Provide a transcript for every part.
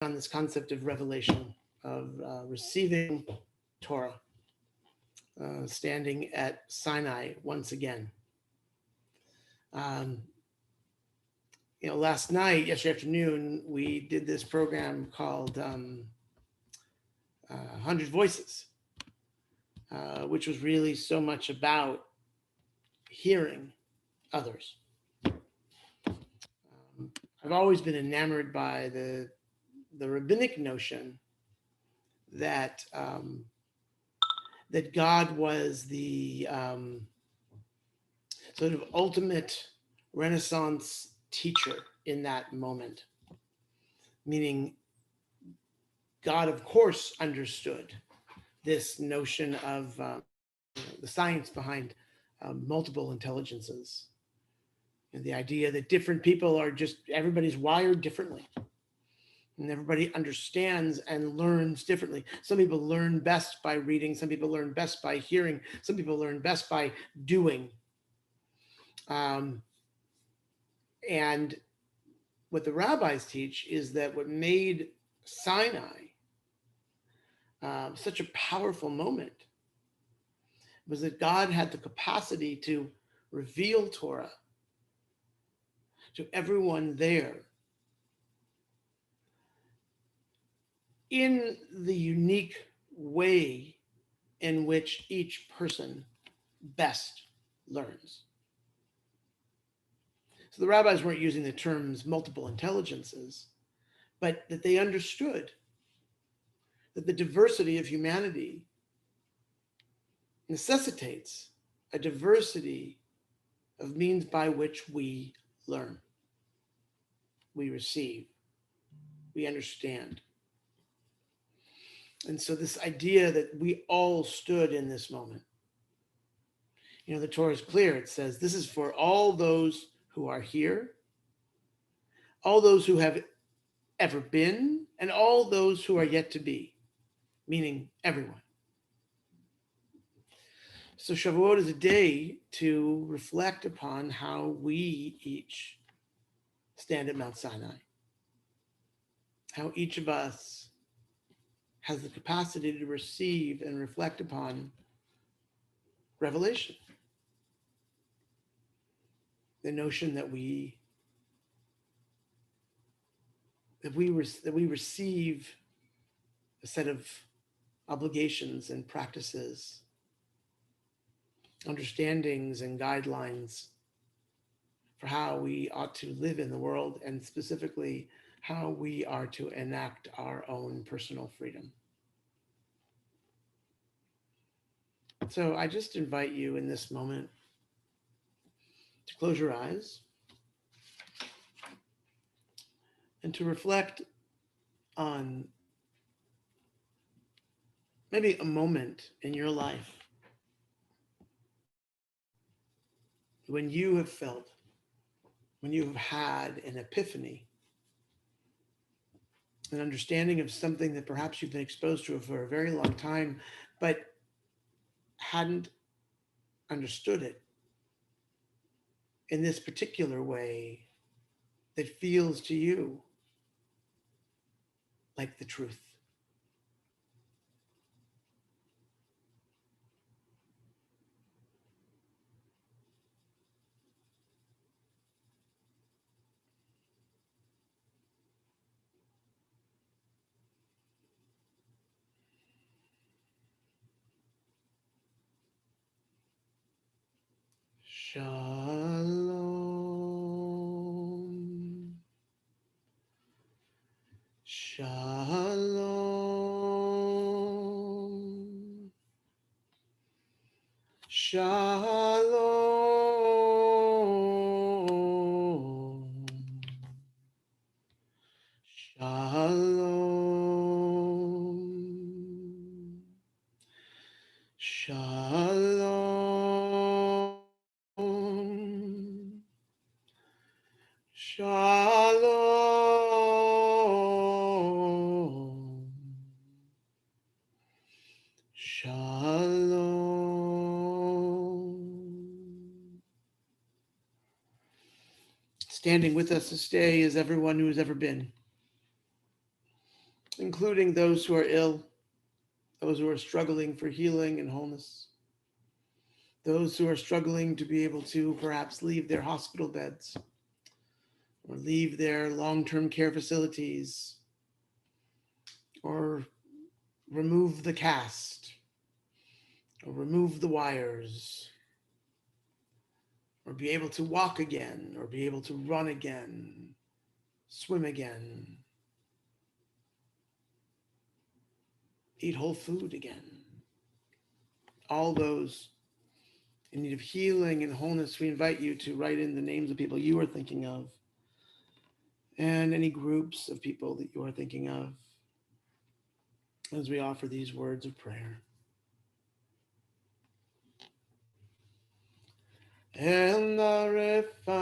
on this concept of revelation, of receiving Torah, standing at Sinai once again. Um, Last night, yesterday afternoon, we did this program called 100 Voices, which was really so much about hearing others. I've always been enamored by the rabbinic notion that that God was the sort of ultimate Renaissance teacher in that moment, meaning God, of course, understood this notion of the science behind multiple intelligences, and the idea that different people are just, everybody's wired differently. And everybody understands and learns differently. Some people learn best by reading. Some people learn best by hearing. Some people learn best by doing. And what the rabbis teach is that what made Sinai such a powerful moment was that God had the capacity to reveal Torah to everyone there in the unique way in which each person best learns. So the rabbis weren't using the terms multiple intelligences, but that they understood that the diversity of humanity necessitates a diversity of means by which we learn, we receive, we understand. And so this idea that we all stood in this moment, the Torah is clear. It says, this is for all those who are here, all those who have ever been, and all those who are yet to be, meaning everyone. So Shavuot is a day to reflect upon how we each stand at Mount Sinai, how each of us has the capacity to receive and reflect upon revelation. The notion that we receive a set of obligations and practices, understandings and guidelines for how we ought to live in the world, and specifically how we are to enact our own personal freedom. So I just invite you in this moment to close your eyes and to reflect on maybe a moment in your life when you have felt, when you have had an epiphany, an understanding of something that perhaps you've been exposed to for a very long time, but hadn't understood it in this particular way that feels to you like the truth. Shalom. Shalom. Shalom. Shalom. Shalom. Shalom. Shalom. Standing with us this day is everyone who has ever been. including those who are ill, those who are struggling for healing and wholeness, those who are struggling to be able to perhaps leave their hospital beds or leave their long-term care facilities or remove the cast or remove the wires or be able to walk again or be able to run again, swim again, eat whole food again. All those in need of healing and wholeness, we invite you to write in the names of people you are thinking of and any groups of people that you are thinking of as we offer these words of prayer. El narefanala,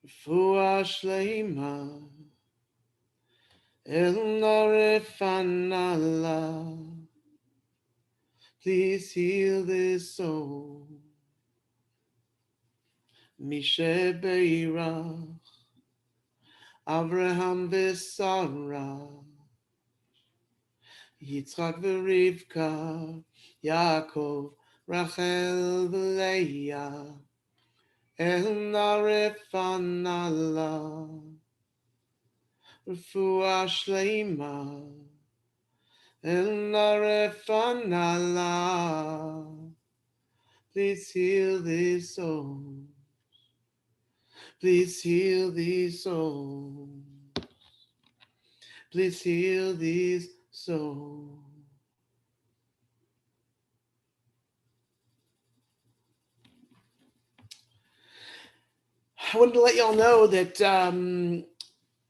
refuah shleima. El narefanala, please heal this soul. Mishe beirach, Avraham v'Sarah, Yitzchak v'Rivka, Yaakov, Rachel v'Leah. El narefanala, refuah shleima. El narefanala, please heal these souls. Please heal these souls. Please heal these souls. I wanted to let y'all know that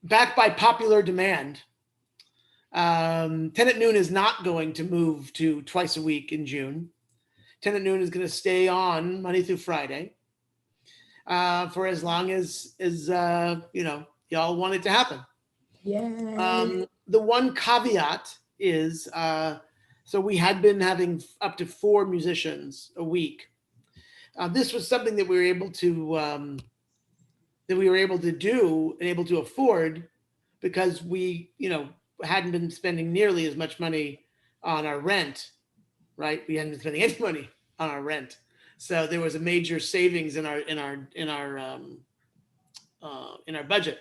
backed by popular demand, 10 at Noon is not going to move to twice a week in June. 10 at Noon is going to stay on Monday through Friday for as long as y'all want it to happen. Yay. The one caveat is, so we had been having up to 4 musicians a week. This was something that we were able to do and able to afford because we, hadn't been spending nearly as much money on our rent, right? We hadn't been spending any money on our rent, so there was a major savings in our budget.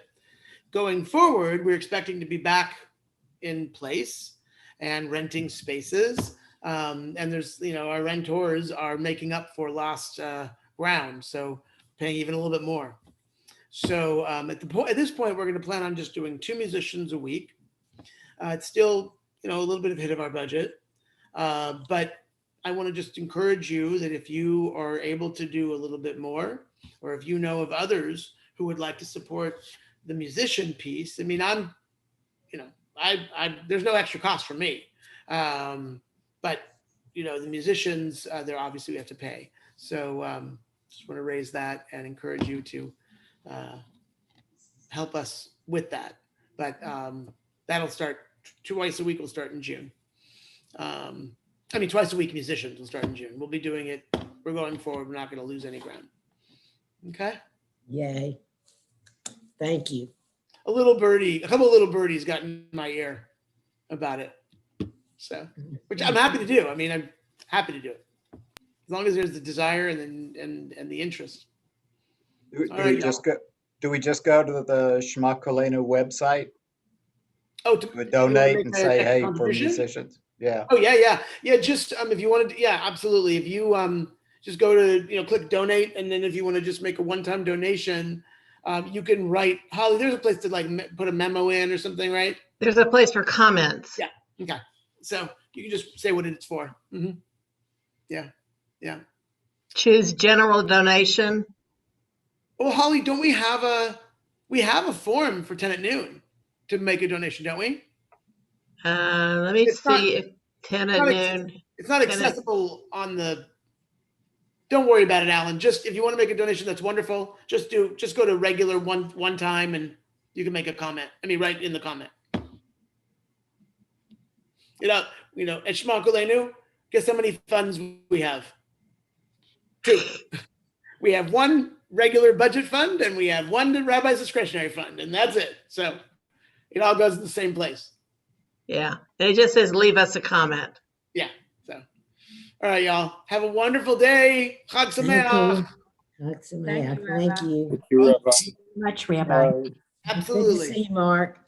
Going forward, we're expecting to be back in place and renting spaces. And there's, our rentors are making up for lost ground, so paying even a little bit more. So at this point, we're going to plan on just doing 2 musicians a week. It's still, a little bit of hit of our budget, but I want to just encourage you that if you are able to do a little bit more, or if you know of others who would like to support the musician piece, I mean, there's no extra cost for me, but the musicians, they're obviously we have to pay. So just want to raise that and encourage you to help us with that. But that'll start twice a week. Will start in June. Twice a week musicians will start in June. We'll be doing it. We're going forward. We're not going to lose any ground. Okay. Yay. Thank you. A couple of little birdies got in my ear about it. So, which I'm happy to do. I'm happy to do it as long as there's the desire and the interest. Do we just go to the Shma Koleinu website? Oh, to donate and say, hey, for musicians. Yeah. Oh yeah. Just if you wanted to, yeah, absolutely. If you just go to click donate, and then if you want to just make a one-time donation, you can write. Holly, there's a place to put a memo in or something, right? There's a place for comments. Yeah. Okay. So you can just say what it's for. Mm-hmm. Yeah. Choose general donation. Well, Holly, don't we have a form for 10 at Noon to make a donation, don't we? Let me see if 10 at Noon. It's not accessible on the. Don't worry about it, Alan. Just if you want to make a donation, that's wonderful. Just go to regular one time, and you can make a comment. Write in the comment. At Shma Koleinu, guess how many funds we have? 2. We have one regular budget fund, and we have one rabbi's discretionary fund, and that's it. So it all goes to the same place. Yeah. And it just says, leave us a comment. Yeah. So, all right, y'all. Have a wonderful day. Chag Thank Sameach. you. Chag Sameach. you, Thank Rabbi. you. Thank you, Rabbi. Much, Rabbi. Good to Absolutely. see you, Mark.